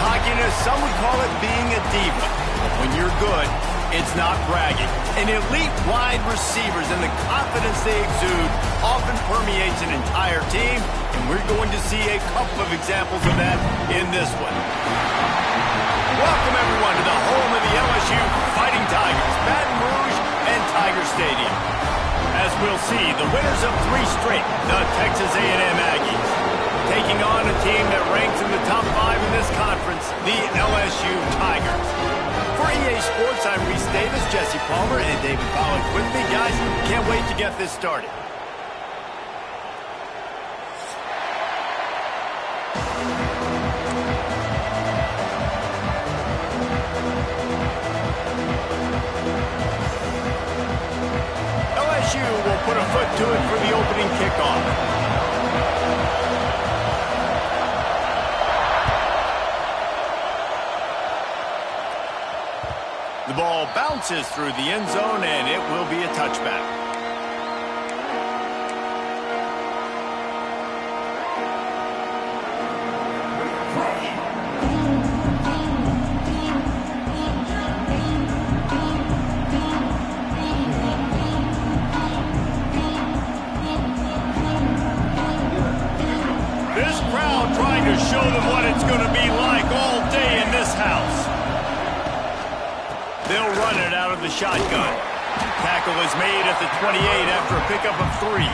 cockiness, some would call it being a diva. When you're good, it's not bragging. And elite wide receivers and the confidence they exude often permeates an entire team, and we're going to see a couple of examples of that in this one. Welcome, everyone, to the home of the LSU Fighting Tigers, Baton Rouge and Tiger Stadium. As we'll see, the winners of 3 straight, the Texas A&M Aggies, taking on a team that ranks in the top 5 in this conference, the LSU Tigers. For EA Sports, I'm Reese Davis, Jesse Palmer, and David Pollack with me. Guys, can't wait to get this started. LSU will put a foot to it for the opening kickoff. The ball bounces through the end zone, and it will be a touchback. This crowd trying to show them what it's going to be like all day in this house. They'll run it out of the shotgun. Tackle is made at the 28 after a pickup of 3.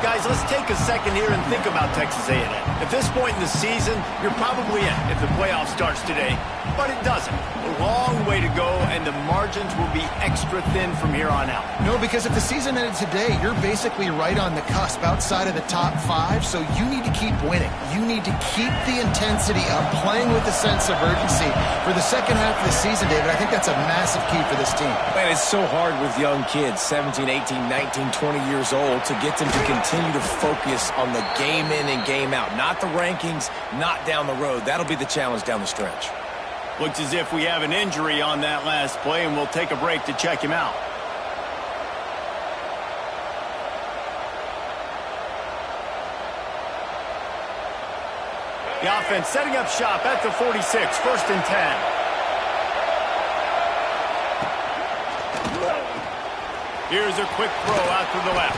Guys, let's take a second here and think about Texas A&M. At this point in the season, you're probably in if the playoff starts today, but it doesn't. A long way to go, and the margins will be extra thin from here on out. No, because if the season ended today, you're basically right on the cusp outside of the top 5, so you need to keep winning. You need to keep the intensity up, playing with a sense of urgency for the second half of the season, David. I think that's a massive key for this team. Man, it's so hard with young kids, 17, 18, 19, 20 years old, to get them to continue to focus on the game in and game out. Not the rankings, not down the road. That'll be the challenge down the stretch. Looks as if we have an injury on that last play, and we'll take a break to check him out. The offense setting up shop at the 46, 1st and 10. Here's a quick throw out to the left.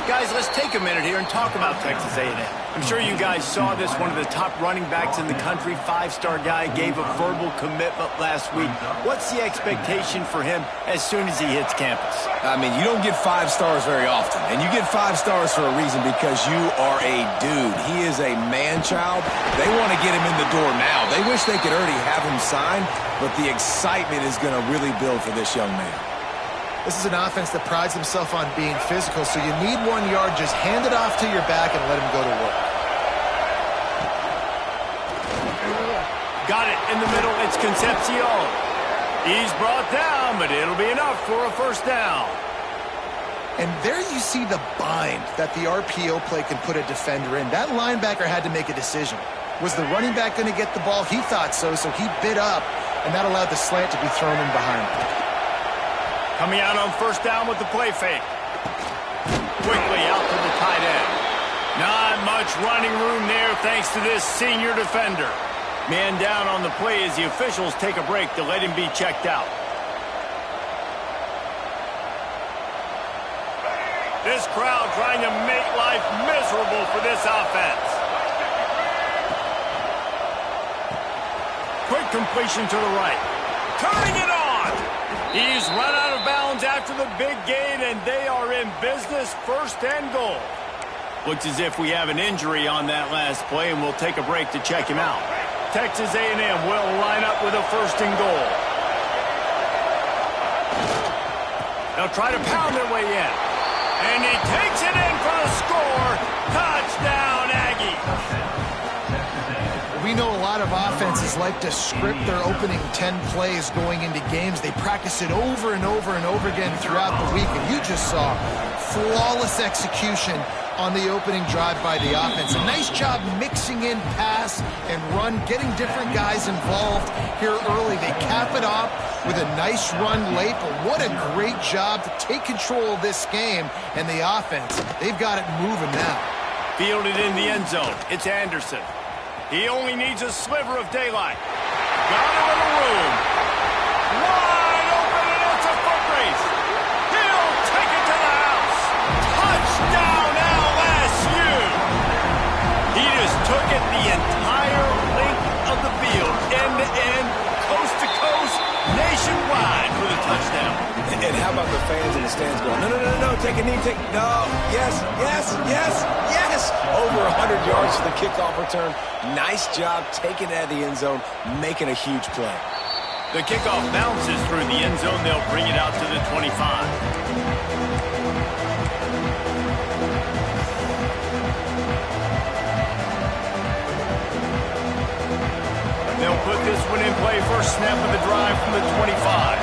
Guys, let's take a minute here and talk about Texas A&M. I'm sure you guys saw this. One of the top running backs in the country, 5-star guy, gave a verbal commitment last week. What's the expectation for him as soon as he hits campus? I mean, you don't get 5 stars very often, and you get 5 stars for a reason, because you are a dude. He is a man-child. They want to get him in the door now. They wish they could already have him signed, but the excitement is going to really build for this young man. This is an offense that prides himself on being physical, so you need 1 yard, just hand it off to your back and let him go to work. Got it in the middle. It's Concepcion. He's brought down, but it'll be enough for a 1st down. And there you see the bind that the RPO play can put a defender in. That linebacker had to make a decision. Was the running back going to get the ball? He thought so, so he bit up, and that allowed the slant to be thrown in behind him. Coming out on 1st down with the play fake. Quickly out to the tight end. Not much running room there thanks to this senior defender. Man down on the play as the officials take a break to let him be checked out. This crowd trying to make life miserable for this offense. Quick completion to the right. Turning it on. He's run out of bounds after the big gain, and they are in business, 1st and goal. Looks as if we have an injury on that last play, and we'll take a break to check him out. Texas A&M will line up with a 1st and goal. They'll try to pound their way in. And he takes it in for the score. Touchdown, Aggies. We know a lot of offenses like to script their opening 10 plays going into games. They practice it over and over and over again throughout the week, and you just saw flawless execution on the opening drive by the offense. A nice job mixing in pass and run, getting different guys involved here early. They cap it off with a nice run late, but what a great job to take control of this game, and the offense, they've got it moving now. Fielded in the end zone. It's Anderson. He only needs a sliver of daylight. Got a little room. Wide open, and it's a foot race. He'll take it to the house. Touchdown, LSU. He just took it the entire length of the field, end to end, coast to coast, nationwide for the touchdown. And how about the fans in the stands going, no, no, no, no, take a knee, no, yes, yes, yes, yes. Over 100 yards for the kickoff return. Nice job taking it out of the end zone, making a huge play. The kickoff bounces through the end zone. They'll bring it out to the 25. They'll put this one in play. First snap of the drive from the 25.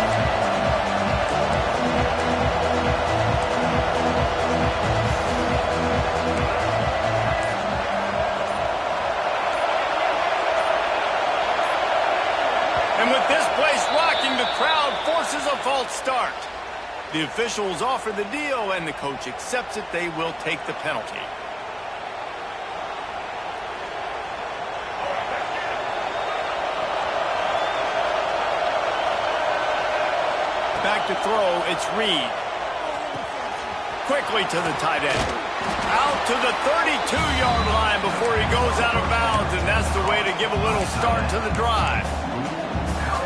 And with this place rocking, the crowd forces a false start. The officials offer the deal, and the coach accepts it. They will take the penalty. Back to throw, it's Reed. Quickly to the tight end. Out to the 32-yard line before he goes out of bounds, and that's the way to give a little start to the drive.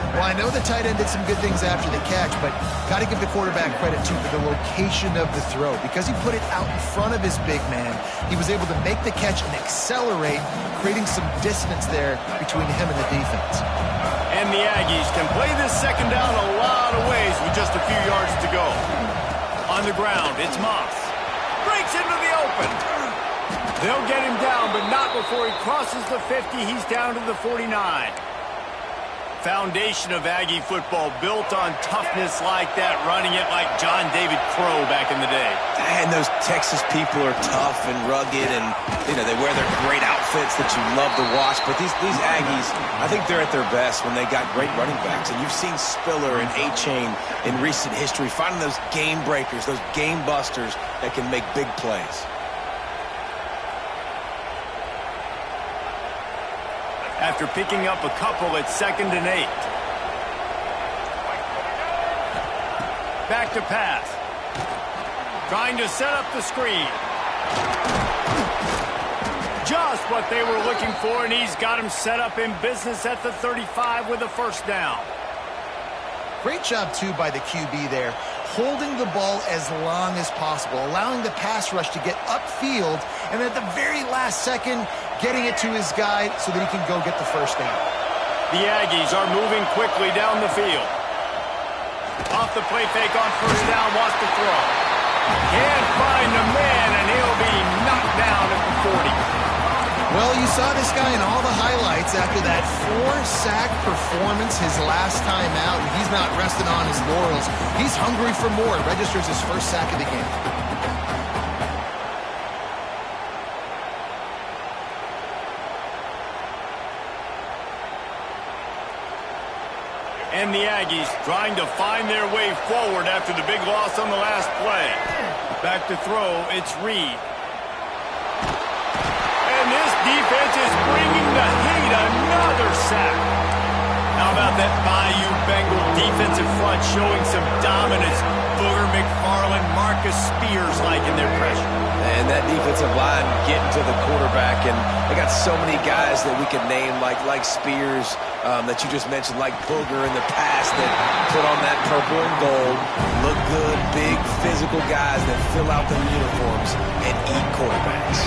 Well, I know the tight end did some good things after the catch, but got to give the quarterback credit, too, for the location of the throw. Because he put it out in front of his big man, he was able to make the catch and accelerate, creating some distance there between him and the defense. And the Aggies can play this second down a lot of ways with just a few yards to go. On the ground, it's Moss. Breaks into the open. They'll get him down, but not before he crosses the 50. He's down to the 49. Foundation of Aggie football built on toughness like that, running it like John David Crow back in the day. And those Texas people are tough and rugged, and they wear their great outfits that you love to watch. But these Aggies, I think they're at their best when they got great running backs. And you've seen Spiller and A-Chain in recent history finding those game breakers, those game busters that can make big plays. After picking up a couple, it's 2nd and 8. Back to pass. Trying to set up the screen. Just what they were looking for, and he's got him set up in business at the 35 with a first down. Great job, too, by the QB there, holding the ball as long as possible, allowing the pass rush to get upfield, and at the very last second, getting it to his guy so that he can go get the first down. The Aggies are moving quickly down the field. Off the play fake on first down, wants to throw. Can't find the man, and he'll be knocked down at the 40. Well, you saw this guy in all the highlights after that 4-sack performance his last time out. He's not resting on his laurels. He's hungry for more. Registers his first sack of the game. And the Aggies trying to find their way forward after the big loss on the last play. Back to throw, it's Reed. And this defense is bringing the heat. Another sack. How about that Bayou Bengal defensive front showing some dominance? Booger McFarland, Marcus Spears liking their pressure. And that defensive line getting to the quarterback, and they got so many guys that we could name like Spears that you just mentioned, like Booger in the past that put on that purple and gold, look good, big physical guys that fill out their uniforms and eat quarterbacks.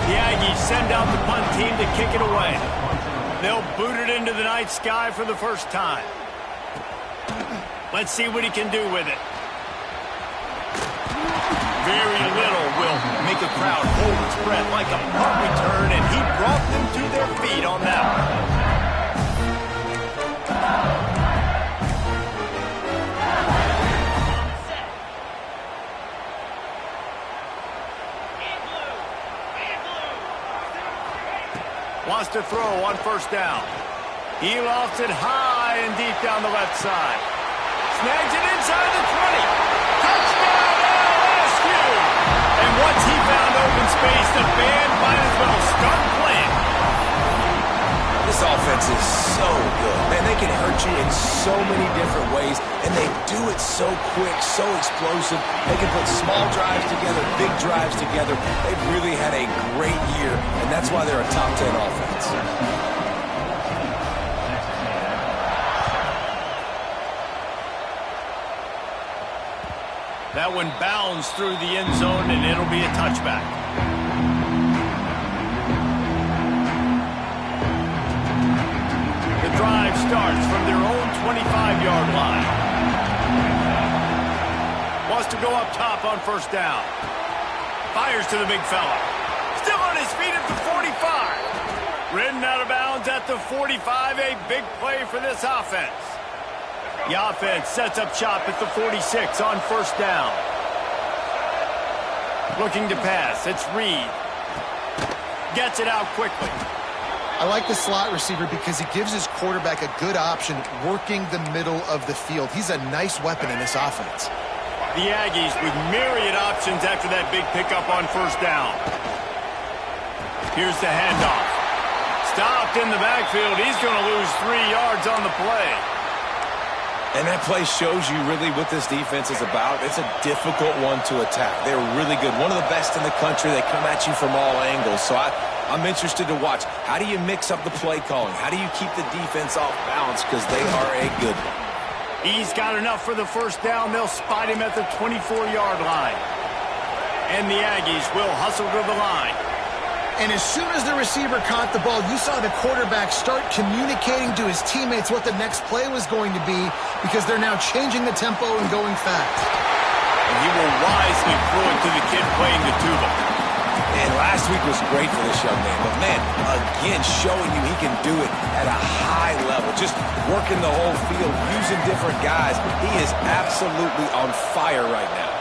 The Aggies send out the punt team to kick it away. They'll boot it into the night sky for the first time. Let's see what he can do with it. Very little will make a crowd hold its breath like a punt return, and he brought them to their feet on that one. Wants to throw on first down. He lofts it high and deep down the left side. Snags it inside the 20. Touchdown, LSU! And once he found open space, the band might as well start playing. This offense is so good. Man, they can hurt you in so many different ways, and they do it so quick, so explosive. They can put small drives together, big drives together. They've really had a great year, and that's why they're a top 10 offense. That one bounds through the end zone, and it'll be a touchback. The drive starts from their own 25-yard line. Wants to go up top on first down. Fires to the big fella. Still on his feet at the 45. Ridden out of bounds at the 45. A big play for this offense. The offense sets up shop at the 46 on first down. Looking to pass. It's Reed. Gets it out quickly. I like the slot receiver because he gives his quarterback a good option working the middle of the field. He's a nice weapon in this offense. The Aggies with myriad options after that big pickup on first down. Here's the handoff. Stopped in the backfield. He's going to lose 3 yards on the play. And that play shows you really what this defense is about. It's a difficult one to attack. They're really good. One of the best in the country. They come at you from all angles. So I'm interested to watch. How do you mix up the play calling? How do you keep the defense off balance? Because they are a good one. He's got enough for the first down. They'll spot him at the 24-yard line. And the Aggies will hustle to the line. And as soon as the receiver caught the ball, you saw the quarterback start communicating to his teammates what the next play was going to be because they're now changing the tempo and going fast. And he will wisely throw it to the kid playing the tuba. And last week was great for this young man. But, man, again, showing you he can do it at a high level. Just working the whole field, using different guys. He is absolutely on fire right now.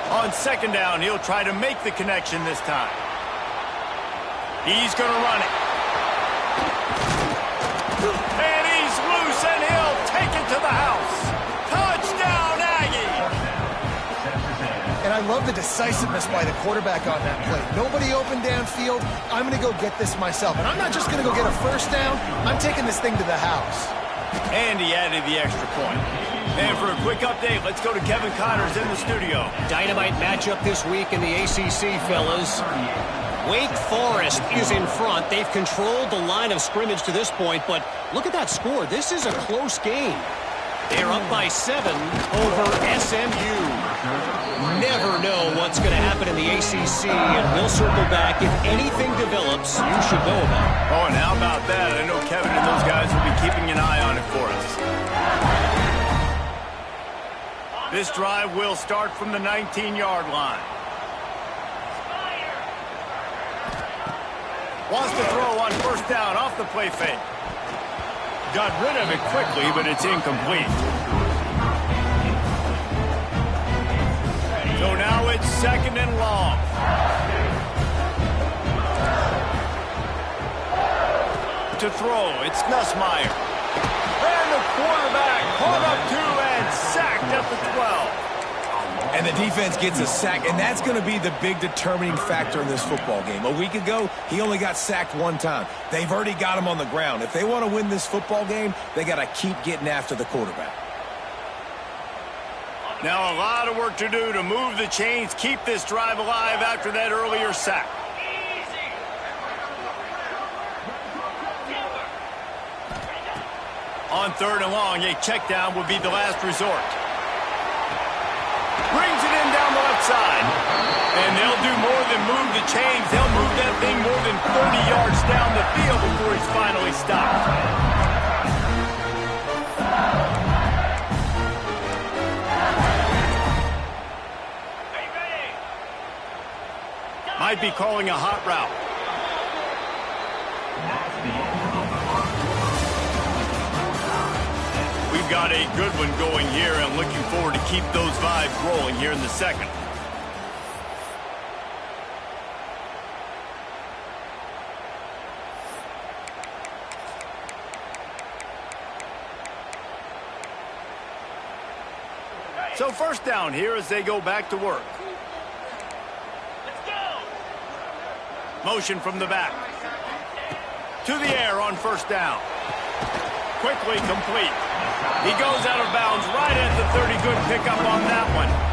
On second down, he'll try to make the connection this time. He's going to run it. And he's loose, and he'll take it to the house. Touchdown, Aggie! And I love the decisiveness by the quarterback on that play. Nobody open downfield. I'm going to go get this myself. And I'm not just going to go get a first down. I'm taking this thing to the house. And he added the extra point. And for a quick update, let's go to Kevin Connors in the studio. Dynamite matchup this week in the ACC, fellas. Wake Forest is in front. They've controlled the line of scrimmage to this point, but look at that score. This is a close game. They're up by 7 over SMU. Never know what's going to happen in the ACC, and we'll circle back. If anything develops, you should know about it. Oh, and how about that? I know Kevin and those guys will be keeping an eye on it for us. This drive will start from the 19-yard line. Wants to throw on first down off the play fake. Got rid of it quickly, but it's incomplete. So now it's second and long. To throw, it's Nussmeier. And the quarterback caught up to and sacked at the 12. And the defense gets a sack, and that's going to be the big determining factor in this football game. A week ago, he only got sacked 1 time. They've already got him on the ground. If they want to win this football game, they got to keep getting after the quarterback. Now a lot of work to do to move the chains, keep this drive alive after that earlier sack. On third and long, a check down would be the last resort. Brings it in down the left side. And they'll do more than move the chains. They'll move that thing more than 30 yards down the field before he's finally stopped. Might be calling a hot route. We've got a good one going here, and looking forward to keep those vibes rolling here in the second. So first down here as they go back to work. Motion from the back. To the air on first down. Quickly complete. He goes out of bounds right at the 30. Good pickup on that one.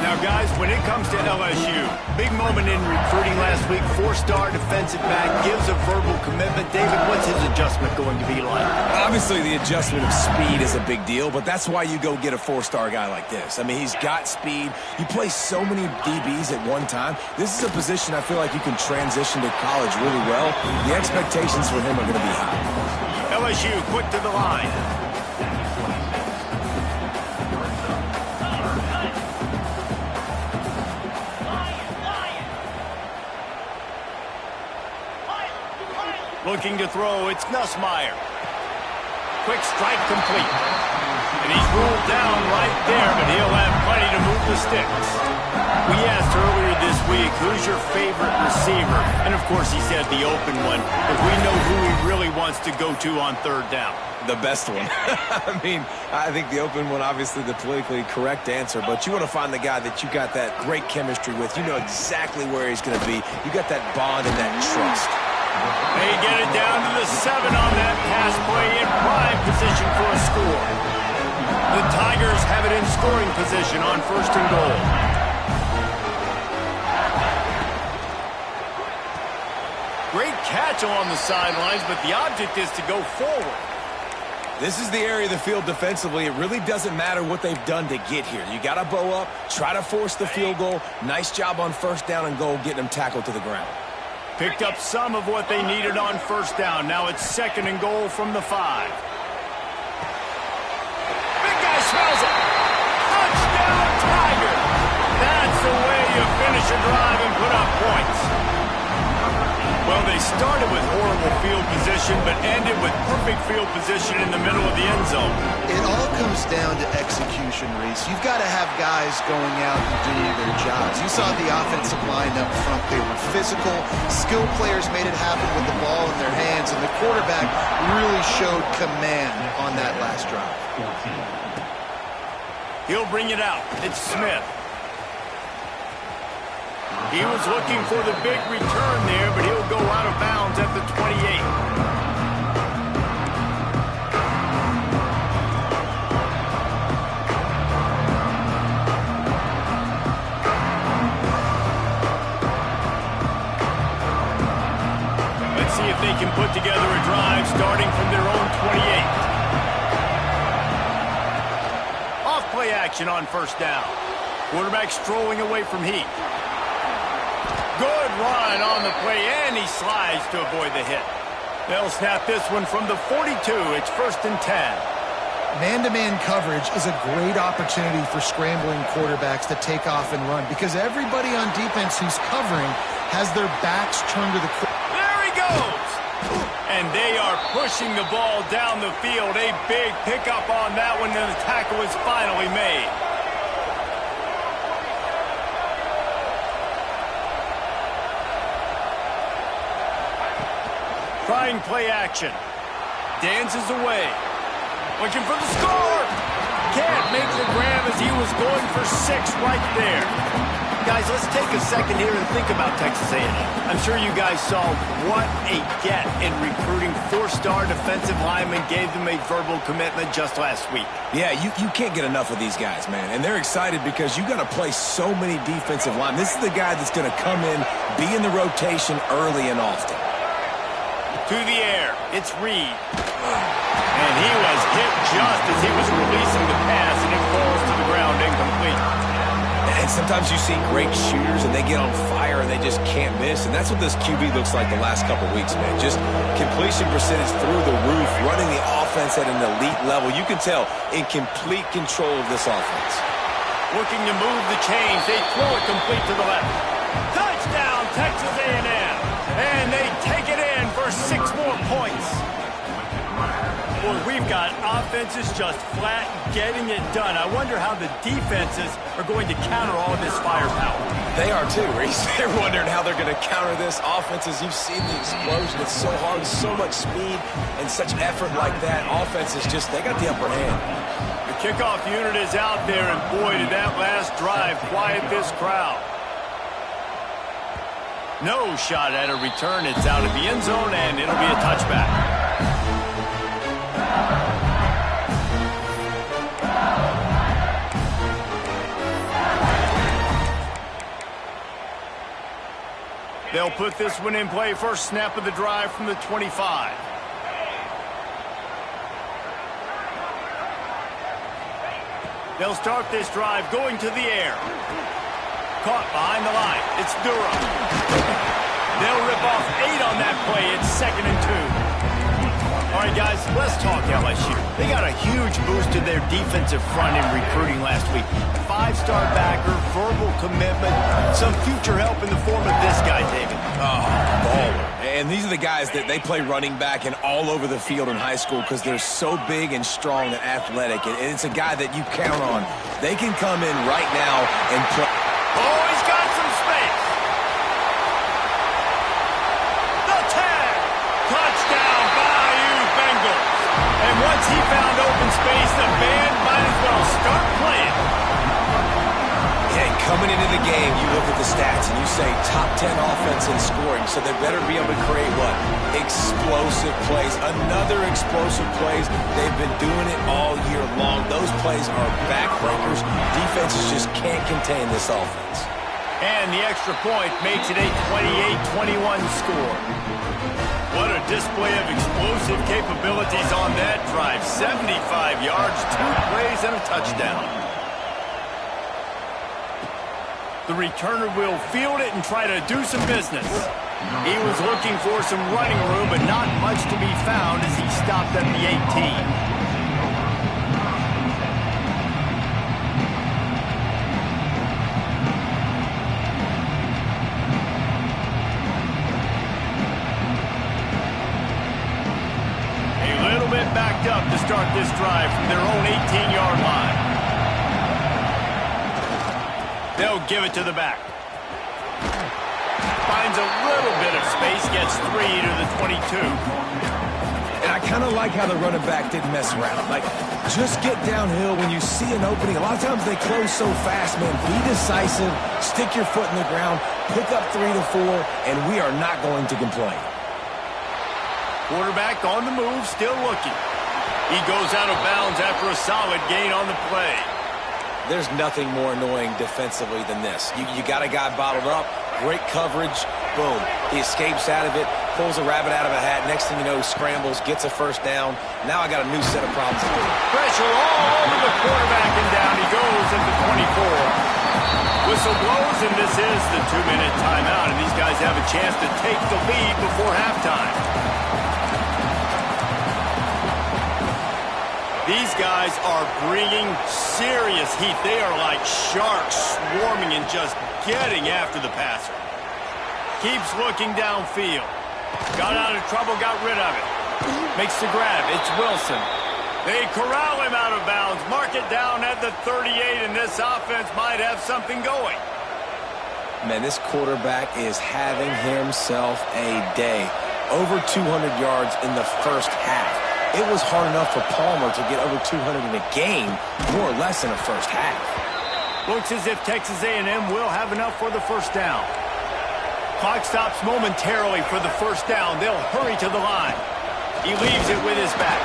Now, guys, when it comes to LSU, big moment in recruiting last week. 4-star defensive back gives a verbal commitment. David, what's his adjustment going to be like? Obviously, the adjustment of speed is a big deal, but that's why you go get a 4-star guy like this. I mean, he's got speed. He plays so many DBs at one time. This is a position I feel like you can transition to college really well. The expectations for him are going to be high. LSU quick to the line. Looking to throw, it's Nussmeier. Quick strike complete. And he's ruled down right there, but he'll have plenty to move the sticks. We asked earlier this week, who's your favorite receiver? And of course he said the open one, but we know who he really wants to go to on third down. The best one. I mean, I think the open one, obviously the politically correct answer, but you want to find the guy that you got that great chemistry with. You know exactly where he's going to be. You got that bond and that trust. They get it down to the 7 on that pass play in prime position for a score. The Tigers have it in scoring position on first and goal. Great catch along the sidelines, but the object is to go forward. This is the area of the field defensively. It really doesn't matter what they've done to get here. You got to bow up, try to force the field goal. Nice job on first down and goal, getting them tackled to the ground. Picked up some of what they needed on first down. Now it's second and goal from the 5. Big guy smells it. Touchdown, Tiger. That's the way you finish a drive and put up points. Well, they started with horrible field position, but ended with perfect field position in the middle of the end zone. It all comes down to execution, Reese. You've got to have guys going out and doing their jobs. You saw the offensive line up front. They were physical. Skilled players made it happen with the ball in their hands, and the quarterback really showed command on that last drive. He'll bring it out. It's Smith. He was looking for the big return there, but he'll go out of bounds at the 28. Let's see if they can put together a drive starting from their own 28. Off play action on first down. Quarterback strolling away from Heath. Good run on the play, and he slides to avoid the hit. They'll snap this one from the 42. It's first and 10. Man-to-man coverage is a great opportunity for scrambling quarterbacks to take off and run because everybody on defense who's covering has their backs turned to the quarterback. There he goes! And they are pushing the ball down the field. A big pickup on that one, and the tackle is finally made. Trying play action. Dances away. Looking for the score. Can't make the grab as he was going for 6 right there. Guys, let's take a second here and think about Texas A&M. I'm sure you guys saw what a get in recruiting. 4-star defensive linemen, gave them a verbal commitment just last week. Yeah, you can't get enough of these guys, man. And they're excited because you got to play so many defensive linemen. This is the guy that's going to come in, be in the rotation early and often. To the air, it's Reed. And he was hit just as he was releasing the pass, and it falls to the ground incomplete. And sometimes you see great shooters, and they get on fire, and they just can't miss. And that's what this QB looks like the last couple weeks, man. Just completion percentage through the roof, running the offense at an elite level. You can tell in complete control of this offense. Looking to move the chains. They throw it complete to the left. Touchdown, Texas A&M. And they take it in for 6 more points. Boy, we've got offenses just flat getting it done. I wonder how the defenses are going to counter all of this firepower. They are too, Reese. They're wondering how they're going to counter this offenses. You've seen the explosion. It's so hard, so much speed, and such effort like that. Offenses just, they got the upper hand. The kickoff unit is out there, and boy, did that last drive quiet this crowd. No shot at a return. It's out of the end zone, and it'll be a touchback. They'll put this one in play. First snap of the drive from the 25. They'll start this drive going to the air. Caught behind the line. It's Durham. They'll rip off 8 on that play. It's 2nd and 2. All right, guys, let's talk LSU. They got a huge boost to their defensive front in recruiting last week. 5-star backer, verbal commitment, some future help in the form of this guy, David. Oh, baller. And these are the guys that they play running back and all over the field in high school because they're so big and strong and athletic. And it's a guy that you count on. They can come in right now and play. Oh, he's got some space. The tag. Touchdown, Bayou Bengals. And once he found open space, the band might as well start playing. Yeah, coming into the game, you look at the stats and you say top 10 offense in scoring, so they better be able to create what? Explosive plays. Another explosive plays. They've been doing it all year long. Those plays are backbreakers. Defenses just can't contain this offense. And the extra point makes it a 28-21 score. What a display of explosive capabilities on that drive. 75 yards, 2 plays, and a touchdown. The returner will field it and try to do some business. He was looking for some running room, but not much to be found as he stopped at the 18. Backed up to start this drive from their own 18-yard line. They'll give it to the back. Finds a little bit of space, gets 3 to the 22. And I kind of like how the running back didn't mess around. Like, just get downhill when you see an opening. A lot of times they close so fast, man. Be decisive, stick your foot in the ground, pick up 3 to 4, and we are not going to complain. Quarterback on the move, still looking. He goes out of bounds after a solid gain on the play. There's nothing more annoying defensively than this. You got a guy bottled up, great coverage, boom. He escapes out of it, pulls a rabbit out of a hat. Next thing you know, scrambles, gets a first down. Now I got a new set of problems. Pressure all over the quarterback, and down he goes at the 24. Whistle blows, and this is the 2-minute timeout, and these guys have a chance to take the lead before halftime. These guys are bringing serious heat. They are like sharks swarming and just getting after the passer. Keeps looking downfield. Got out of trouble, got rid of it. Makes the grab. It's Wilson. They corral him out of bounds. Mark it down at the 38, and this offense might have something going. Man, this quarterback is having himself a day. Over 200 yards in the first half. It was hard enough for Palmer to get over 200 in a game, more or less in a first half. Looks as if Texas A&M will have enough for the first down. Clock stops momentarily for the first down. They'll hurry to the line. He leaves it with his back.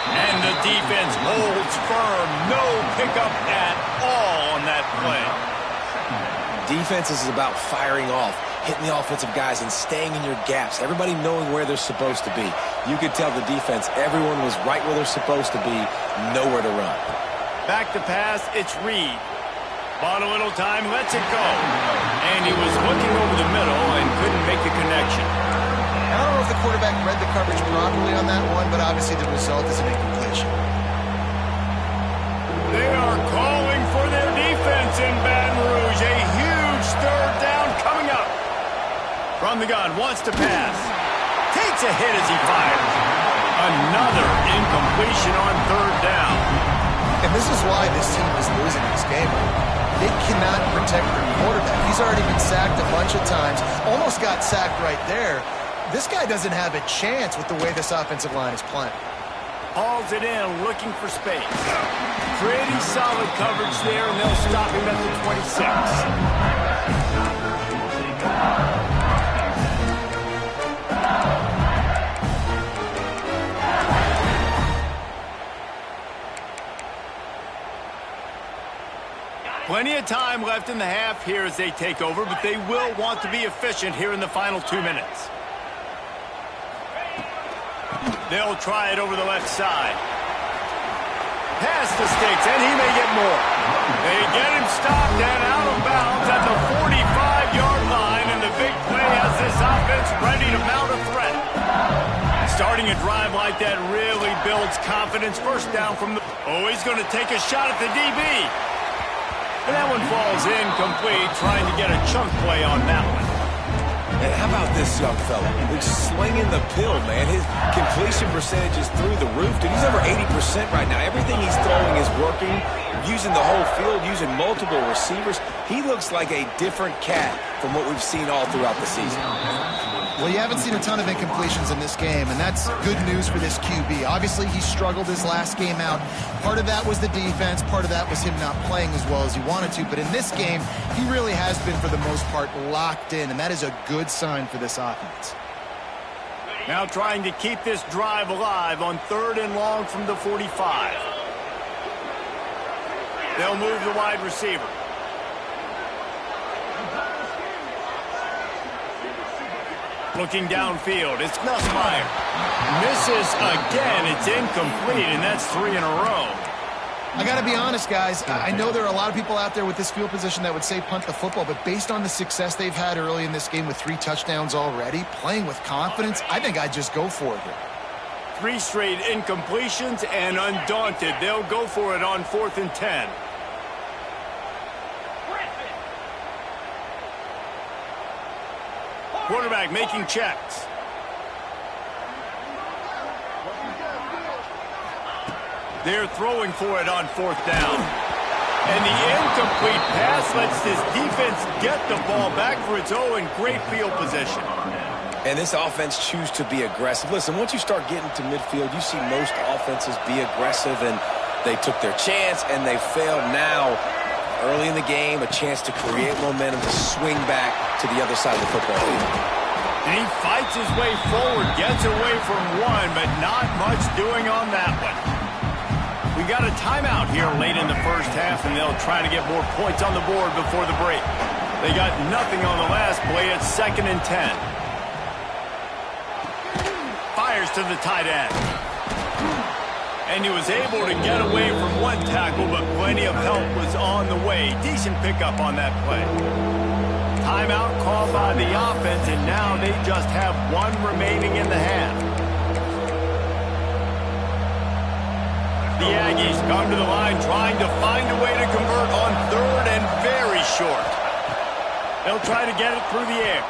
And the defense holds firm. No pickup at all on that play. Defense is about firing off, hitting the offensive guys and staying in your gaps. Everybody knowing where they're supposed to be. You could tell the defense, everyone was right where they're supposed to be, nowhere to run. Back to pass, it's Reed. Bought a little time, lets it go. And he was looking over the middle and couldn't make the connection. I don't know if the quarterback read the coverage properly on that one, but obviously the result is an incompletion. They are calling for their defense in Baton Rouge. A huge third down coming up. From the gun, wants to pass. Takes a hit as he fires. Another incompletion on third down. And this is why this team is losing this game. They cannot protect their quarterback. He's already been sacked a bunch of times. Almost got sacked right there. This guy doesn't have a chance with the way this offensive line is playing. Hauls it in, looking for space. Pretty solid coverage there, and they'll stop him at the 26. Plenty of time left in the half here as they take over, but they will want to be efficient here in the final 2 minutes. They'll try it over the left side. Pass the sticks, and he may get more. They get him stopped and out of bounds at the 45-yard line, and the big play has this offense ready to mount a threat. Starting a drive like that really builds confidence. First down from the... Oh, he's going to take a shot at the DB. And that one falls incomplete, trying to get a chunk play on that one. And how about this young fella? He's slinging the pill, man. His completion percentage is through the roof. Dude, he's over 80% right now. Everything he's throwing is working, using the whole field, using multiple receivers. He looks like a different cat from what we've seen all throughout the season. Well, you haven't seen a ton of incompletions in this game, and that's good news for this QB. Obviously, he struggled his last game out. Part of that was the defense. Part of that was him not playing as well as he wanted to. But in this game, he really has been, for the most part, locked in, and that is a good sign for this offense. Now trying to keep this drive alive on 3rd and long from the 45. They'll move the wide receiver. Looking downfield, it's Nussmeier. Misses again, it's incomplete, and that's 3 in a row. I got to be honest, guys. I know there are a lot of people out there with this field position that would say punt the football, but based on the success they've had early in this game with 3 touchdowns already, playing with confidence, I think I'd just go for it here. 3 straight incompletions, and undaunted, they'll go for it on 4th and 10. Quarterback making checks. They're throwing for it on 4th down. And the incomplete pass lets this defense get the ball back for its own. Great field position. And this offense choose to be aggressive. Listen, once you start getting to midfield, you see most offenses be aggressive, and they took their chance, and they failed now. Early in the game, a chance to create momentum to swing back to the other side of the football field. And he fights his way forward, gets away from one, but not much doing on that one. We got a timeout here late in the first half, and they'll try to get more points on the board before the break. They got nothing on the last play. It's 2nd and 10. Fires to the tight end. And he was able to get away from one tackle, but plenty of help was on the way. Decent pickup on that play. Timeout called by the offense, and now they just have 1 remaining in the half. The Aggies come to the line trying to find a way to convert on 3rd and very short. They'll try to get it through the air.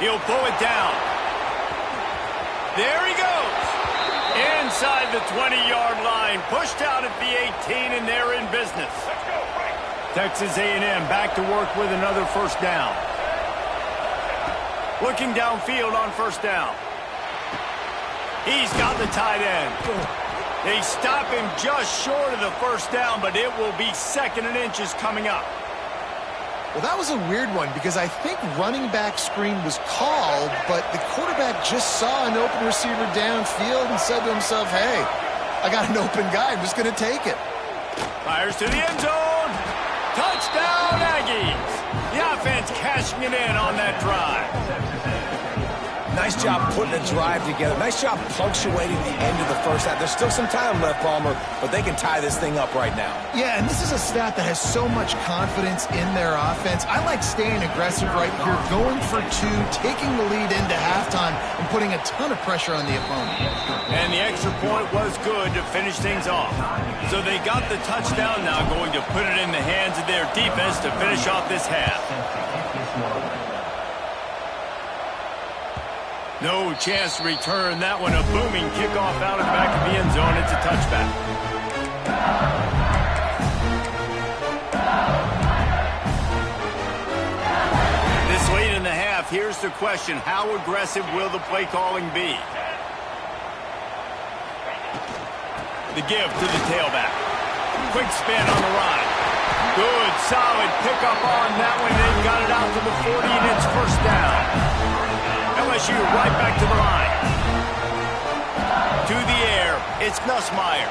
He'll pull it down. There he goes. Inside the 20-yard line, pushed out at the 18, and they're in business. Texas A&M back to work with another 1st down. Looking downfield on 1st down. He's got the tight end. They stop him just short of the 1st down, but it will be 2nd and inches coming up. Well, that was a weird one because I think running back screen was called, but the quarterback just saw an open receiver downfield and said to himself, hey, I got an open guy. I'm just going to take it. Fires to the end zone. Touchdown, Aggies. The offense cashing it in on that drive. Nice job putting a drive together. Nice job punctuating the end of the first half. There's still some time left, Palmer, but they can tie this thing up right now. Yeah, and this is a staff that has so much confidence in their offense. I like staying aggressive right here, going for 2, taking the lead into halftime, and putting a ton of pressure on the opponent. And the extra point was good to finish things off. So they got the touchdown, now going to put it in the hands of their defense to finish off this half. No chance to return that one. A booming kickoff out of the back of the end zone. It's a touchback. This late in the half, here's the question. How aggressive will the play calling be? The give to the tailback. Quick spin on the run. Good, solid pickup on that one. They've got it out to the 40, and it's 1st down. LSU right back to the line. To the air, it's Nussmeier.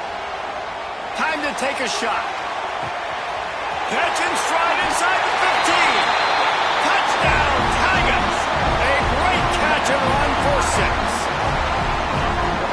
Time to take a shot. Catch in stride inside the 15. Touchdown, Tigers. A great catch and run for 6.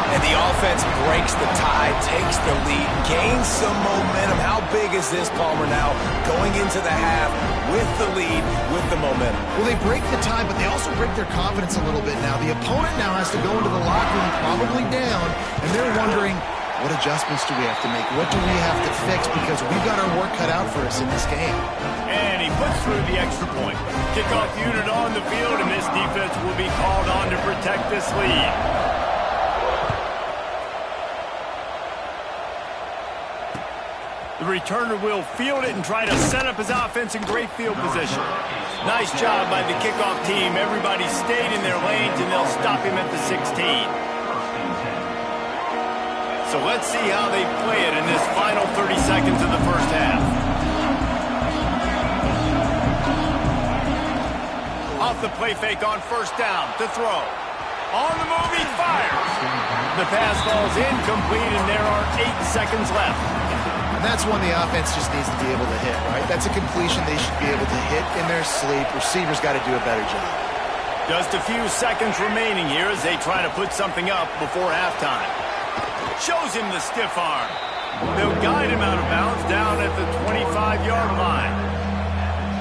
And the offense breaks the tie, takes the lead, gains some momentum. How big is this, Palmer, now going into the half with the lead, with the momentum? Well, they break the tie, but they also break their confidence a little bit now. The opponent now has to go into the locker room probably down, and they're wondering, what adjustments do we have to make? What do we have to fix? Because we've got our work cut out for us in this game. And he puts through the extra point. Kickoff unit on the field, and this defense will be called on to protect this lead. The returner will field it and try to set up his offense in great field position. Nice job by the kickoff team. Everybody stayed in their lanes, and they'll stop him at the 16. So let's see how they play it in this final 30 seconds of the first half. Off the play fake on first down to throw. On the move, he fires. The pass falls incomplete, and there are 8 seconds left. And that's one the offense just needs to be able to hit, right? That's a completion they should be able to hit in their sleep. Receivers got to do a better job. Just a few seconds remaining here as they try to put something up before halftime. Shows him the stiff arm. They'll guide him out of bounds down at the 25-yard line.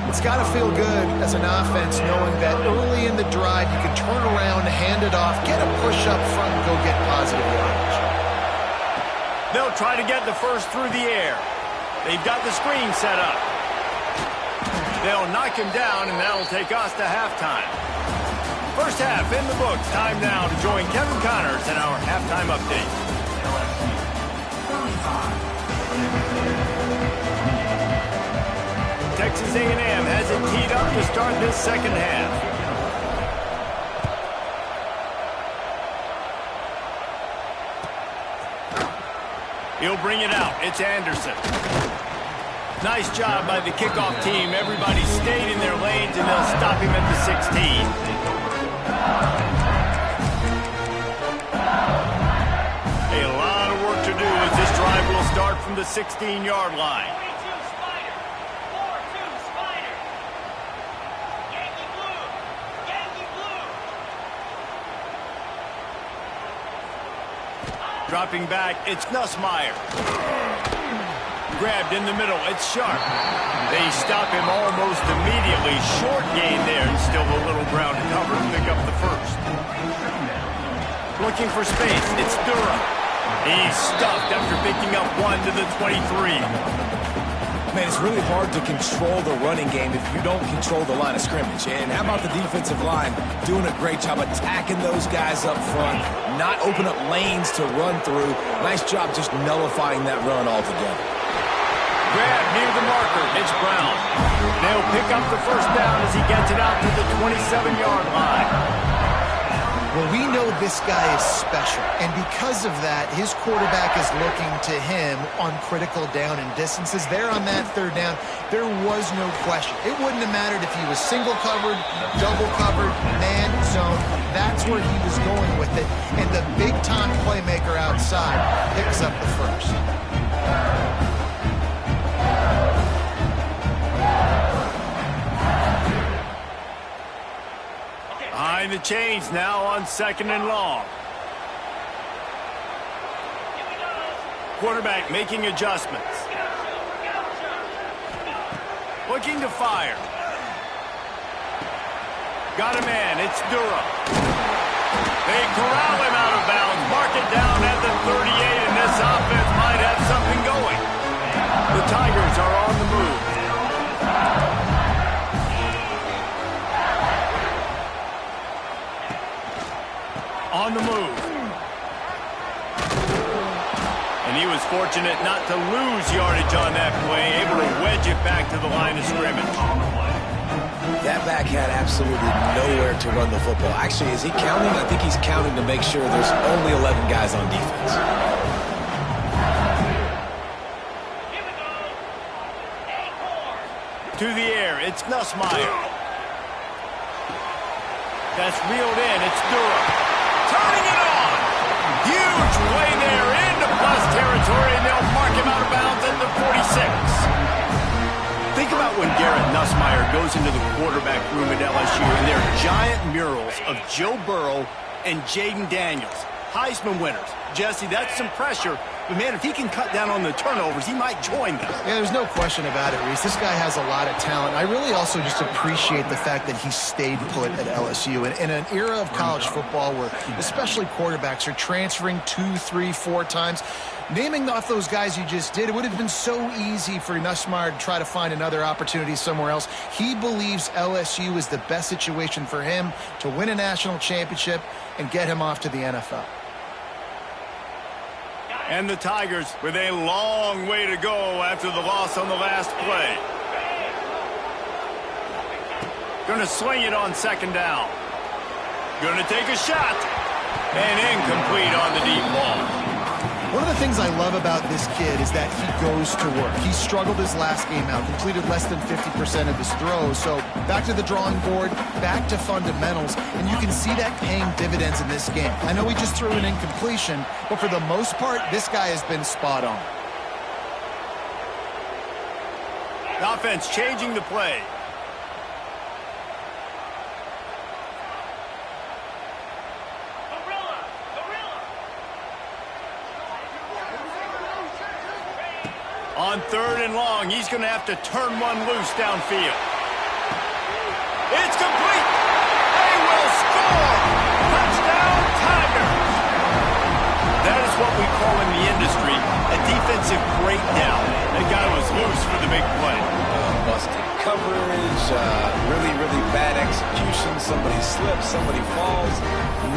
It's got to feel good as an offense knowing that early in the drive you can turn around, hand it off, get a push up front, and go get positive yardage. They'll try to get the first through the air. They've got the screen set up. They'll knock him down, and that'll take us to halftime. First half in the books. Time now to join Kevin Connors in our halftime update. Texas A&M has it teed up to start this second half. He'll bring it out. It's Anderson. Nice job by the kickoff team. Everybody stayed in their lanes, and they'll stop him at the 16. A lot of work to do as this drive will start from the 16-yard line. Dropping back, it's Nussmeier. Grabbed in the middle, it's Sharp. They stop him almost immediately. Short gain there, and still a little ground to cover to pick up the first. Looking for space, it's Durham. He's stuffed after picking up 1 to the 23. Man, it's really hard to control the running game if you don't control the line of scrimmage. And how about the defensive line doing a great job attacking those guys up front, not open up lanes to run through. Nice job just nullifying that run altogether. Grab near the marker. It's Brown. They'll pick up the first down as he gets it out to the 27-yard line. Well, we know this guy is special, and because of that, his quarterback is looking to him on critical down and distances. There on that third down, there was no question. It wouldn't have mattered if he was single covered, double covered, man zone. That's where he was going with it, and the big-time playmaker outside picks up the first. Behind the chains now on 2nd and long. Quarterback making adjustments. Looking to fire. Got a man, it's Durham. They corral him out of bounds, mark it down at the 38, and this offense might have something going. The Tigers are on the move. On the move. And he was fortunate not to lose yardage on that play, able to wedge it back to the line of scrimmage. That back had absolutely nowhere to run the football. Actually, is he counting? I think he's counting to make sure there's only 11 guys on defense. To the air, it's Nussmeier. That's reeled in, it's Durham. Turning it on. Huge play there into plus territory, and they'll mark him out of bounds at the 46. wire goes into the quarterback room at LSU, and there are giant murals of Joe Burrow and Jaden Daniels, Heisman winners. Jesse, that's some pressure. But, man, if he can cut down on the turnovers, he might join them. Yeah, there's no question about it, Reese. This guy has a lot of talent. I really also just appreciate the fact that he stayed put at LSU. And in an era of college football where especially quarterbacks are transferring 2, 3, 4 times, naming off those guys you just did, it would have been so easy for Nussmeier to try to find another opportunity somewhere else. He believes LSU is the best situation for him to win a national championship and get him off to the NFL. And the Tigers with a long way to go after the loss on the last play. Going to swing it on second down. Going to take a shot. And incomplete on the deep ball. One of the things I love about this kid is that he goes to work. He struggled his last game out, completed less than 50% of his throws. So back to the drawing board, back to fundamentals, and you can see that paying dividends in this game. I know he just threw an incompletion, but for the most part, this guy has been spot on. The offense changing the play. On third and long, he's going to have to turn one loose downfield. It's complete. They will score. Touchdown, Tigers. That is what we call in the industry a defensive breakdown. That guy was loose for the big play. Busted coverage, really, really bad execution. Somebody slips, somebody falls.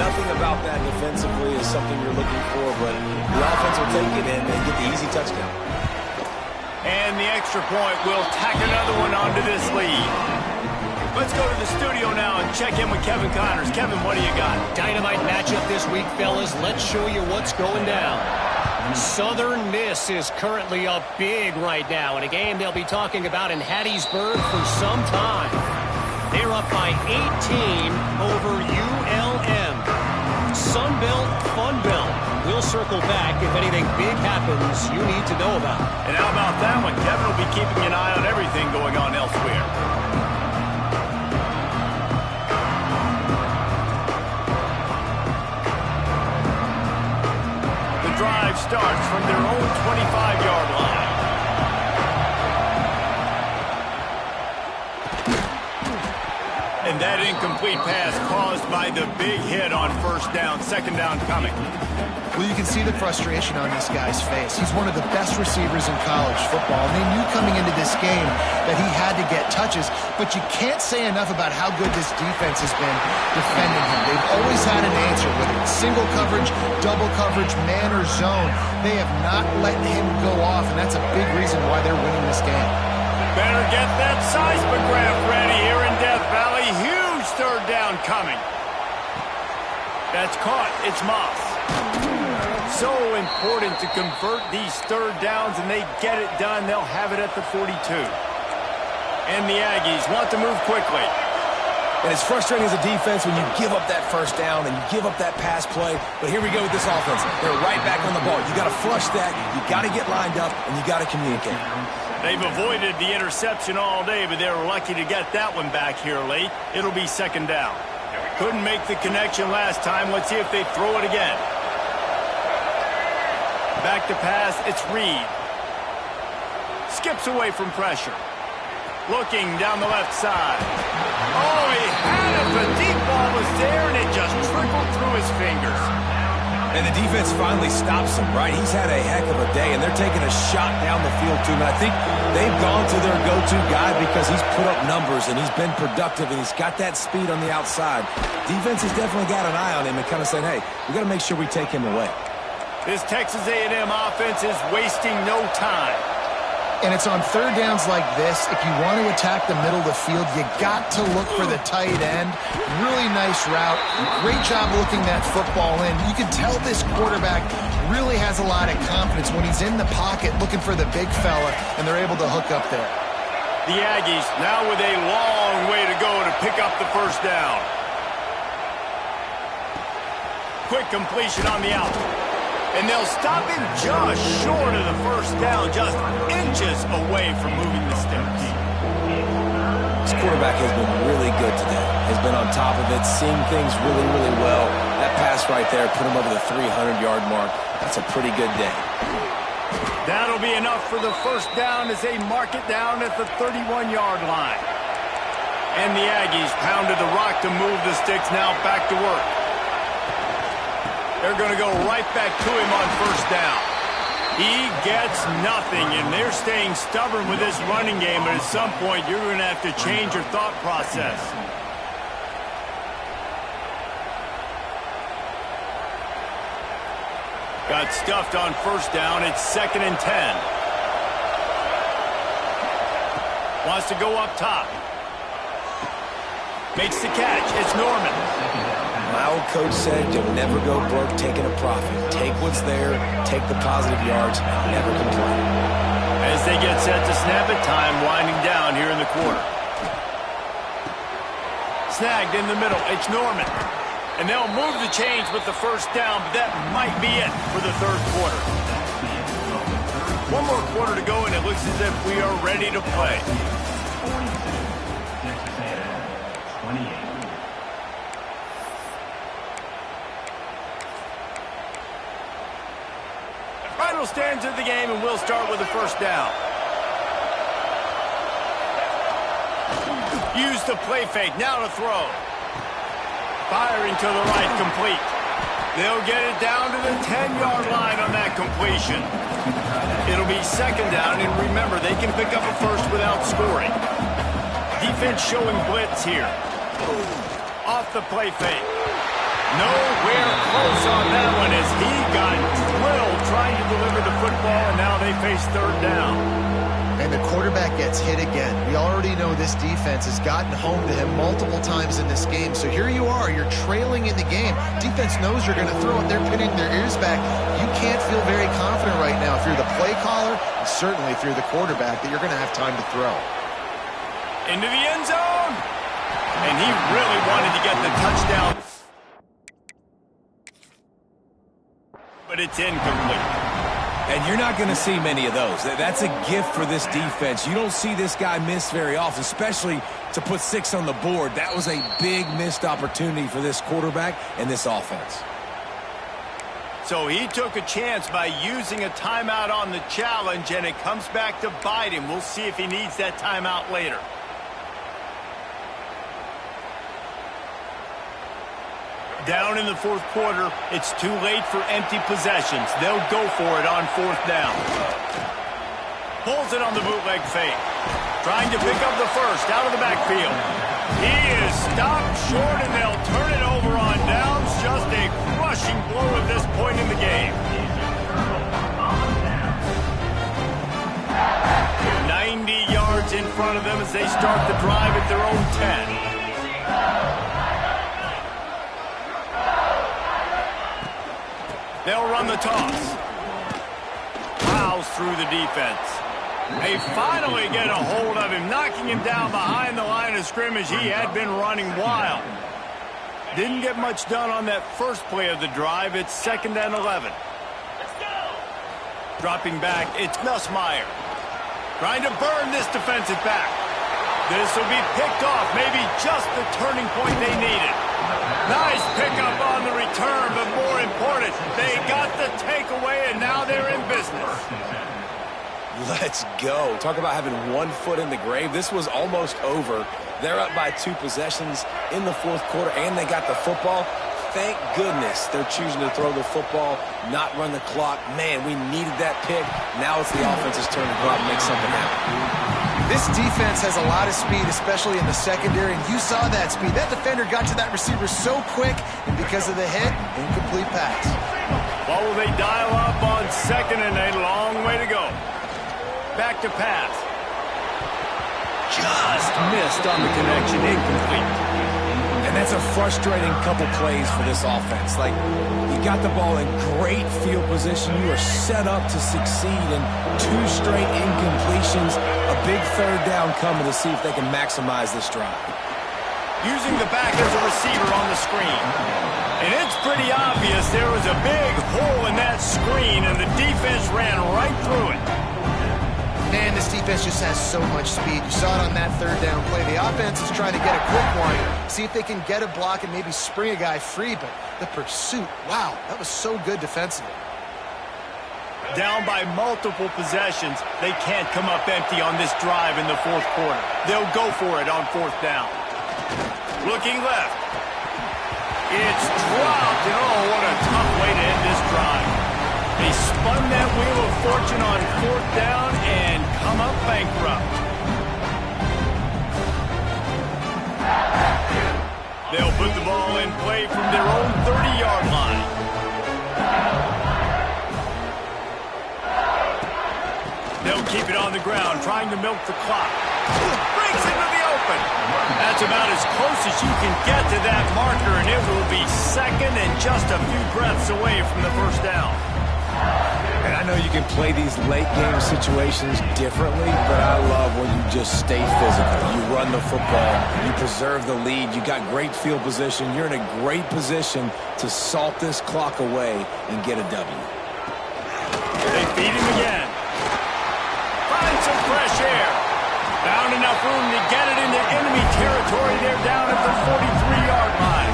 Nothing about that defensively is something you're looking for, but the offense will take it and get the easy touchdown. And the extra point will tack another one onto this lead. Let's go to the studio now and check in with Kevin Connors. Kevin, what do you got? Dynamite matchup this week, fellas. Let's show you what's going down. Southern Miss is currently up big right now in a game they'll be talking about in Hattiesburg for some time. They're up by 18 over ULM. Sunbelt, Funbelt. We'll circle back if anything big happens you need to know about. And how about that one? Kevin will be keeping an eye on everything going on elsewhere. The drive starts from their own 25-yard line. And that incomplete pass caused by the big hit on first down, second down coming. Well, you can see the frustration on this guy's face. He's one of the best receivers in college football. And they knew coming into this game that he had to get touches, but you can't say enough about how good this defense has been defending him. They've always had an answer, whether it's single coverage, double coverage, man or zone. They have not let him go off, and that's a big reason why they're winning this game. Better get that seismograph ready here in Death Valley. Huge third down coming. That's caught. It's Moss. So important to convert these third downs, and they get it done. They'll have it at the 42. And the Aggies want to move quickly. And it's frustrating as a defense when you give up that first down and you give up that pass play. But here we go with this offense. They're right back on the ball. You got to flush that. You got to get lined up, and you got to communicate. They've avoided the interception all day, but they were lucky to get that one back here late. It'll be second down. Couldn't make the connection last time. Let's see if they throw it again. Back to pass, it's Reed. Skips away from pressure. Looking down the left side. Oh, he had it. The deep ball was there, and it just trickled through his fingers. And the defense finally stops him, right? He's had a heck of a day, and they're taking a shot down the field to him. And I think they've gone to their go-to guy because he's put up numbers, and he's been productive, and he's got that speed on the outside. Defense has definitely got an eye on him and kind of saying, hey, we got to make sure we take him away. This Texas A&M offense is wasting no time. And it's on third downs like this. If you want to attack the middle of the field, you got to look for the tight end. Really nice route. Great job looking that football in. You can tell this quarterback really has a lot of confidence when he's in the pocket looking for the big fella, and they're able to hook up there. The Aggies now with a long way to go to pick up the first down. Quick completion on the out. And they'll stop him just short of the first down, just inches away from moving the sticks. This quarterback has been really good today. Has been on top of it, seeing things really, really well. That pass right there put him over the 300-yard mark. That's a pretty good day. That'll be enough for the first down as they mark it down at the 31-yard line. And the Aggies pounded the rock to move the sticks, now back to work. They're going to go right back to him on first down. He gets nothing, and they're staying stubborn with this running game, but at some point you're going to have to change your thought process. Got stuffed on first down. It's 2nd and 10. Wants to go up top. Makes the catch. It's Norman. My old coach said you'll never go broke taking a profit. Take what's there, take the positive yards, and never complain. As they get set to snap it, time winding down here in the quarter. Snagged in the middle. It's Norman. And they'll move the chains with the first down, but that might be it for the third quarter. One more quarter to go, and it looks as if we are ready to play. Final stands of the game, and we'll start with the first down. Use the play fake. Now to throw. Firing to the right, complete. They'll get it down to the 10-yard line on that completion. It'll be second down, and remember, they can pick up a first without scoring. Defense showing blitz here. Off the play fake. Nowhere close on that one as he got drilled trying to deliver the football, and now they face third down. And the quarterback gets hit again. We already know this defense has gotten home to him multiple times in this game. So here you are, you're trailing in the game. Defense knows you're going to throw it. They're pinning their ears back. You can't feel very confident right now if you're the play caller, and certainly if you're the quarterback, that you're going to have time to throw. Into the end zone. And he really wanted to get the touchdown. But it's incomplete. And you're not going to see many of those. That's a gift for this defense. You don't see this guy miss very often, especially to put 6 on the board. That was a big missed opportunity for this quarterback and this offense. So he took a chance by using a timeout on the challenge, and it comes back to bite him. We'll see if he needs that timeout later. Down in the fourth quarter, it's too late for empty possessions. They'll go for it on fourth down. Pulls it on the bootleg fake. Trying to pick up the first out of the backfield. He is stopped short, and they'll turn it over on downs. Just a crushing blow at this point in the game. 90 yards in front of them as they start the drive at their own 10. They'll run the toss. Plows through the defense. They finally get a hold of him, knocking him down behind the line of scrimmage. He had been running wild. Didn't get much done on that first play of the drive. It's 2nd and 11. Dropping back, it's Nussmeier. Trying to burn this defensive back. This will be picked off, maybe just the turning point they needed. Nice pickup on the return, but more important, they got the takeaway, and now they're in business. Let's go. Talk about having one foot in the grave. This was almost over. They're up by 2 possessions in the fourth quarter, and they got the football. Thank goodness they're choosing to throw the football, not run the clock. Man, we needed that pick. Now it's the offense's turn to go out and make something happen. This defense has a lot of speed, especially in the secondary, and you saw that speed. That defender got to that receiver so quick, and because of the hit, incomplete pass. What will they dial up on 2nd and a long way to go? Back to pass. Just missed on the connection, incomplete. And that's a frustrating couple plays for this offense. Like, you got the ball in great field position. You are set up to succeed, and 2 straight incompletions. A big third down coming to see if they can maximize this drive. Using the back as a receiver on the screen. And it's pretty obvious there was a big hole in that screen, and the defense ran right through it. Man, this defense defense just has so much speed. You saw it on that third down play. The offense is trying to get a quick one, see if they can get a block and maybe spring a guy free, but the pursuit, wow, that was so good defensively. Down by multiple possessions, they can't come up empty on this drive in the fourth quarter. They'll go for it on fourth down. Looking left. It's dropped, and oh, what a tough way to end this drive. They spun that wheel of fortune on fourth down and come up bankrupt. They'll put the ball in play from their own 30-yard line. They'll keep it on the ground, trying to milk the clock. Breaks into the open. That's about as close as you can get to that marker, and it will be second and just a few breaths away from the first down. And I know you can play these late-game situations differently, but I love when you just stay physical. You run the football. You preserve the lead. You got great field position. You're in a great position to salt this clock away and get a W. They feed him again. Find some fresh air. Found enough room to get it into enemy territory. They're down at the 43-yard line.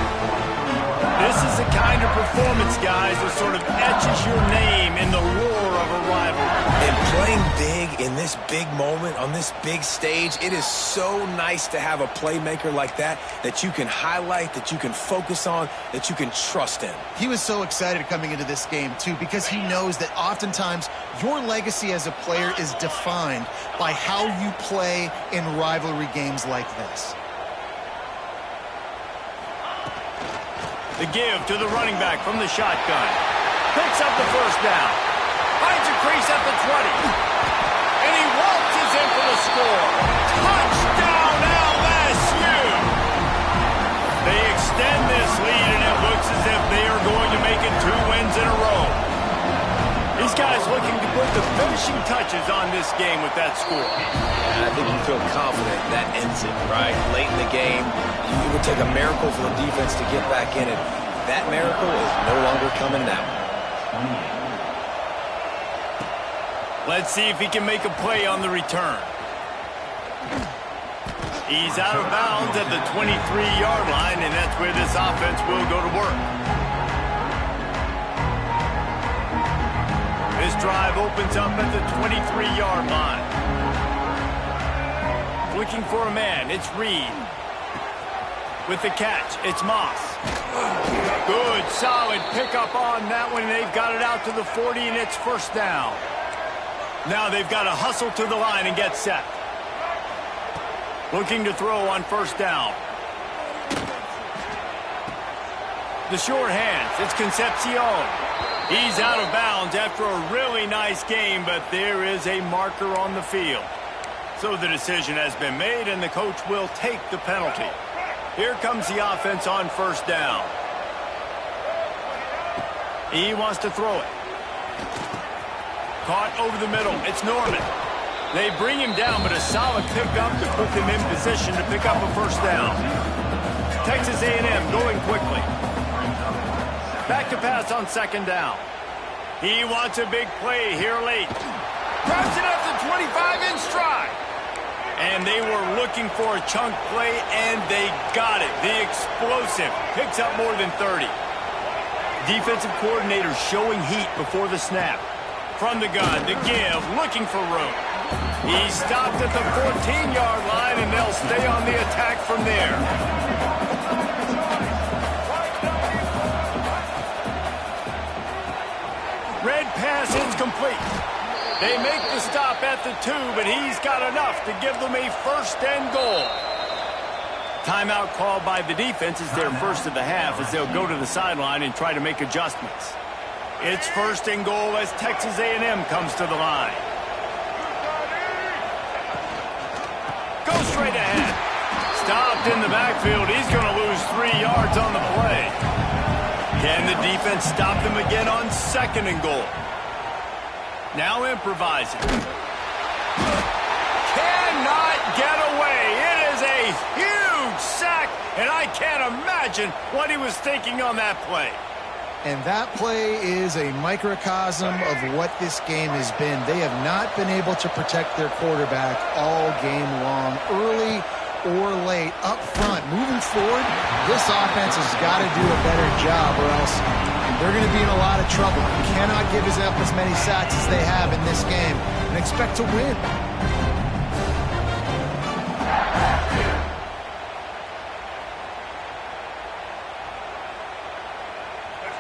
This is the kind of performance, guys, that sort of etches your name in the roar of a rivalry. And playing big in this big moment, on this big stage, it is so nice to have a playmaker like that you can highlight, that you can focus on, that you can trust in. He was so excited coming into this game, too, because he knows that oftentimes your legacy as a player is defined by how you play in rivalry games like this. The give to the running back from the shotgun. Picks up the first down. Finds a crease at the 20. And he waltzes in for the score. Touchdown LSU! They extend this lead, and it looks as if they are going to make it 2 wins in a row. These guys looking to put the finishing touches on this game with that score. And I think you feel confident that ends it, right? Late in the game, it would take a miracle for the defense to get back in it. That miracle is no longer coming now. Let's see if he can make a play on the return. He's out of bounds at the 23-yard line, and that's where this offense will go to work. This drive opens up at the 23-yard line. Looking for a man, it's Reed. With the catch, it's Moss. Good, solid pickup on that one. They've got it out to the 40, and it's first down. Now they've got to hustle to the line and get set. Looking to throw on first down. The short hands, it's Concepcion. He's out of bounds after a really nice game, but there is a marker on the field. So the decision has been made, and the coach will take the penalty. Here comes the offense on first down. He wants to throw it. Caught over the middle. It's Norman. They bring him down, but a solid pickup to put them in position to pick up a first down. Texas A&M going quickly. Back to pass on second down. He wants a big play here late. Grabs it up to 25 in stride. And they were looking for a chunk play, and they got it. The explosive picks up more than 30. Defensive coordinator showing heat before the snap. From the gun, the give, looking for room. He stopped at the 14-yard line, and they'll stay on the attack from there. Red pass incomplete. They make the stop at the 2, but he's got enough to give them a first and goal. Timeout called by the defense is their first of the half as they'll go to the sideline and try to make adjustments. It's first and goal as Texas A&M comes to the line. Go straight ahead. Stopped in the backfield. He's going to lose 3 yards on the play. Can the defense stop them again on second and goal? Now improvising. Cannot get away. It is a huge sack, and I can't imagine what he was thinking on that play. And that play is a microcosm of what this game has been. They have not been able to protect their quarterback all game long, early or late, up front. Moving forward, this offense has got to do a better job or else they're going to be in a lot of trouble. You cannot give up as many sacks as they have in this game and expect to win.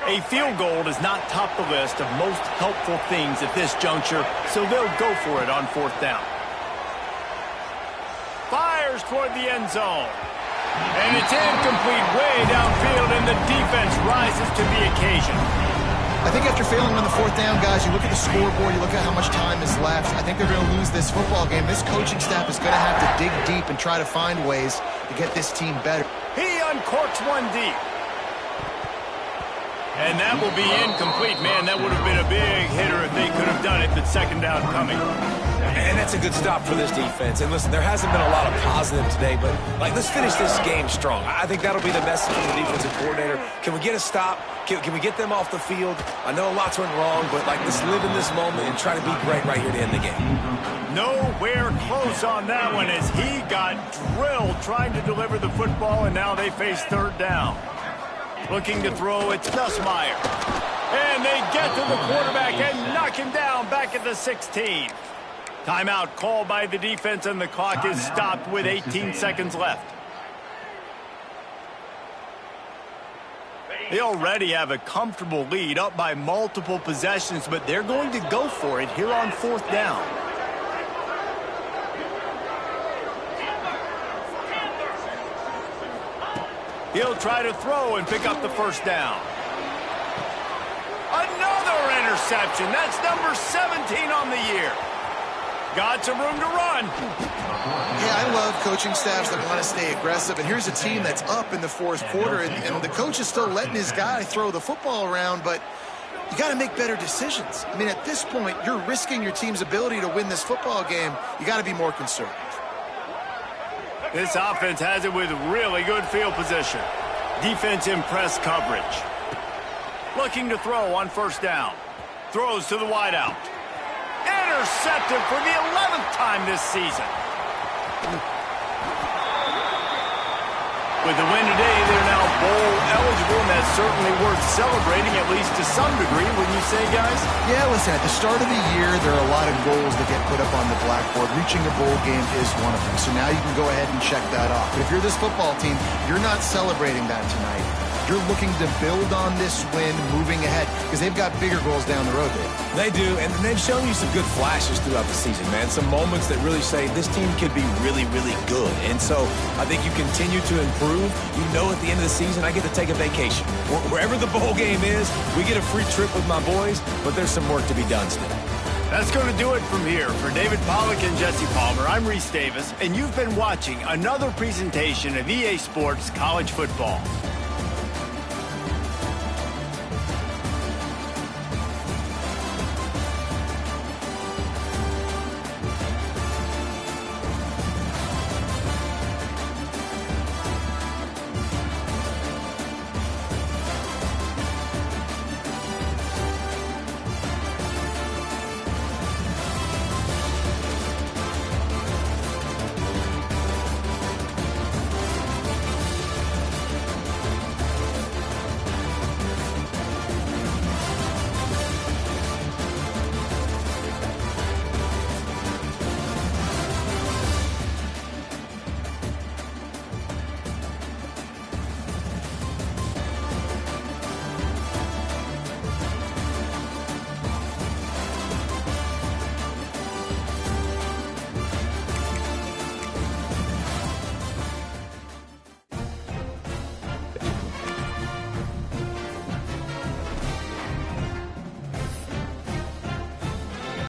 A field goal does not top the list of most helpful things at this juncture, so they'll go for it on 4th down. Fires toward the end zone. And it's incomplete way downfield, and the defense rises to the occasion. I think after failing on the 4th down, guys, you look at the scoreboard, you look at how much time is left. I think they're going to lose this football game. This coaching staff is going to have to dig deep and try to find ways to get this team better. He uncorks one deep. And that will be incomplete. Man, that would have been a big hitter if they could have done it, but 2nd down coming. And that's a good stop for this defense. And listen, there hasn't been a lot of positive today, but let's finish this game strong. I think that'll be the message from the defensive coordinator. Can we get a stop? Can we get them off the field? I know lots went wrong, but let's live in this moment and try to be great right here to end the game. Nowhere close on that one as he got drilled trying to deliver the football, and now they face 3rd down. Looking to throw, it's Nussmeier. And they get to the quarterback and knock him down back at the 16. Timeout called by the defense, and the clock is stopped with 18 seconds left. They already have a comfortable lead, up by multiple possessions, but they're going to go for it here on 4th down. He'll try to throw and pick up the 1st down. Another interception. That's number 17 on the year. Got some room to run. Yeah, I love coaching staffs that want to stay aggressive. And here's a team that's up in the 4th quarter, and the coach is still letting his guy throw the football around, but you got to make better decisions. I mean, at this point, you're risking your team's ability to win this football game. You got to be more conservative. This offense has it with really good field position. Defense in press coverage. Looking to throw on 1st down. Throws to the wideout. Intercepted for the 11th time this season. With the win today, they're now bowl eligible, and that's certainly worth celebrating, at least to some degree, wouldn't you say, guys? Yeah, listen, at the start of the year, there are a lot of goals that get put up on the blackboard. Reaching a bowl game is one of them. So now you can go ahead and check that off. But if you're this football team, you're not celebrating that tonight. You're looking to build on this win moving ahead because they've got bigger goals down the road, Dave. They do, and they've shown you some good flashes throughout the season, man. Some moments that really say this team could be really, really good. And so I think you continue to improve. You know at the end of the season, I get to take a vacation. Wherever the bowl game is, we get a free trip with my boys, but there's some work to be done still. That's going to do it from here. For David Pollack and Jesse Palmer, I'm Reese Davis, and you've been watching another presentation of EA Sports College Football.